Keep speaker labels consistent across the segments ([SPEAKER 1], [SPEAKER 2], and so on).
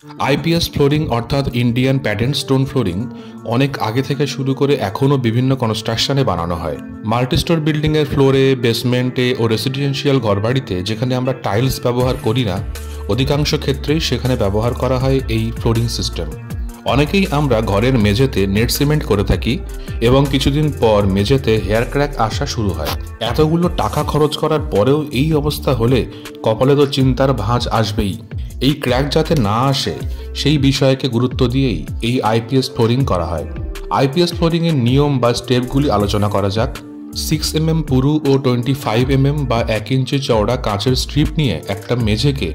[SPEAKER 1] IPS flooring অর্থাৎ Indian pattern stone flooring অনেক আগে থেকে শুরু করে এখনও বিভিন্ন কনস্ট্রাকশনে বানানো হয়। মাল্টিস্টোর বিল্ডিংয়ের ফ্লোরে, বেসমেন্টে ও রেসিডেন্সিয়াল ঘরবাড়িতে যেখানে আমরা টাইলস ব্যবহার করি না, অধিকাংশ ক্ষেত্রেই সেখানে ব্যবহার করা হয় এই ফ্লোরিং সিস্টেম। অনেকেই আমরা ঘরের মেঝেতে নেট সিমেন্ট করে থাকি এবং কিছুদিন পর মেঝেতে হেয়ার ক্র্যাক আসা শুরু হয়। এতগুলো টাকা খরচ করার পরেও এই অবস্থা হলে কপালে তো চিন্তার ভাঁজ আসবেই। এই ক্র্যাক যাতে না আসে সেই বিষয়কে গুরুত্ব দিয়েই এই আইপিএস ফ্লোরিং করা হয়। আইপিএস ফ্লোরিংয়ের নিয়ম বা স্টেপগুলি আলোচনা করা যাক। 6 mm পুরু ও 25 mm বা 1 ইঞ্চি চওড়া কাঁচের স্ট্রিপ নিয়ে একটা মেঝেকে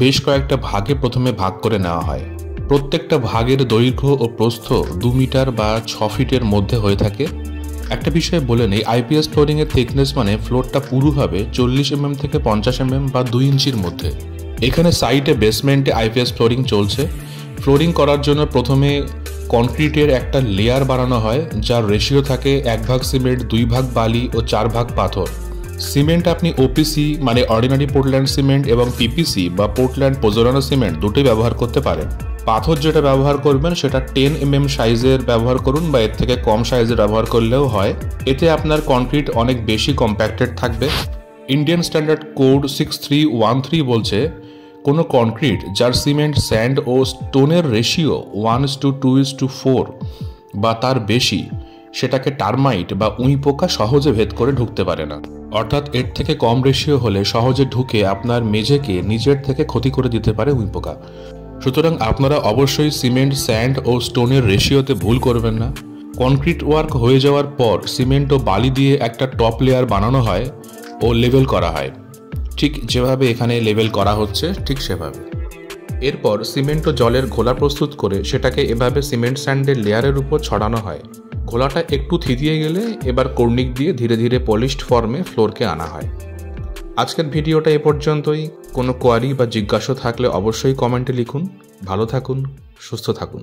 [SPEAKER 1] বেশ কয়েকটা ভাগে প্রথমে ভাগ করে নেওয়া হয়। প্রত্যেকটা ভাগের দৈর্ঘ্য ও প্রস্থ 2 মিটার বা 6 ফিটের মধ্যে হয়ে থাকে। একটা বিষয় বলে নেই, আইপিএস ফ্লোরিংয়ের থিকনেস মানে ফ্লোরটা পুরু হবে 40 mm থেকে 50 mm বা 2 ইঞ্চির মধ্যে। এখানে সাইডে বেসমেন্টে আইপিএস ফ্লোরিং চলছে। ফ্লোরিং করার জন্য প্রথমে কনক্রিটের একটা লেয়ার বানানো হয়, যার রেশিও থাকে 1 ভাগ সিমেন্ট, 2 ভাগ বালি ও 4 ভাগ পাথর। সিমেন্ট আপনি ওপিসি মানে অর্ডিনারি পোর্টল্যান্ড সিমেন্ট এবং পিপিসি বা পোর্টল্যান্ড পোজোলানো সিমেন্ট দুটোই ব্যবহার করতে পারেন। পাথর যেটা ব্যবহার করবেন সেটা 10 mm সাইজের ব্যবহার করুন বা এর থেকে কম সাইজের ব্যবহার করলেও হয়। এতে আপনার কনক্রিট অনেক বেশি কম্প্যাক্টেড থাকবে। ইন্ডিয়ান স্ট্যান্ডার্ড কোড 6313 বলছে, কোনো কনক্রিট যার সিমেন্ট, স্যান্ড ও স্টোনের রেশিও 1:2:4 বা তার বেশি, সেটাকে টার্মাইট বা উই পোকা সহজে ভেদ করে ঢুকতে পারে না। অর্থাৎ এর থেকে কম রেশিও হলে সহজে ঢুকে আপনার মেঝেকে নিজের থেকে ক্ষতি করে দিতে পারে উই পোকা। সুতরাং আপনারা অবশ্যই সিমেন্ট, স্যান্ড ও স্টোনের রেশিওতে ভুল করবেন না। কনক্রিট ওয়ার্ক হয়ে যাওয়ার পর সিমেন্ট ও বালি দিয়ে একটা টপ লেয়ার বানানো হয় ও লেভেল করা হয়, ঠিক যেভাবে এখানে লেভেল করা হচ্ছে ঠিক সেভাবে। এরপর সিমেন্ট ও জলের ঘোলা প্রস্তুত করে সেটাকে এভাবে সিমেন্ট স্যান্ডের লেয়ারের উপর ছড়ানো হয়। ঘোলাটা একটু থিতিয়ে গেলে এবার কর্নিক দিয়ে ধীরে ধীরে পলিশড ফর্মে ফ্লোরকে আনা হয়। আজকের ভিডিওটা এ পর্যন্তই। কোনো কোয়ারি বা জিজ্ঞাসা থাকলে অবশ্যই কমেন্টে লিখুন। ভালো থাকুন, সুস্থ থাকুন।